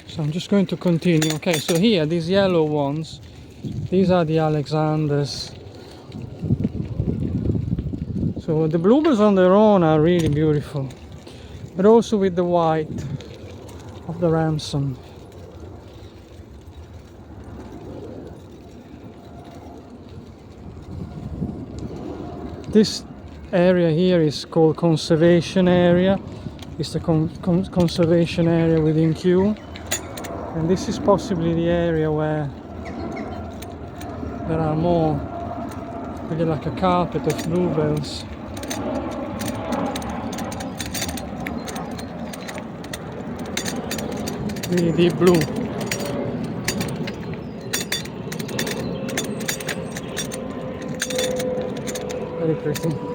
So I'm just going to continue. Okay, so here, these yellow ones, these are the Alexanders. So the bluebells on their own are really beautiful, but also with the white of the Ransom. This area here is called conservation area. It's the conservation area within Kew, and this is possibly the area where there are more, really like a carpet of bluebells. Really deep blue. Very pretty.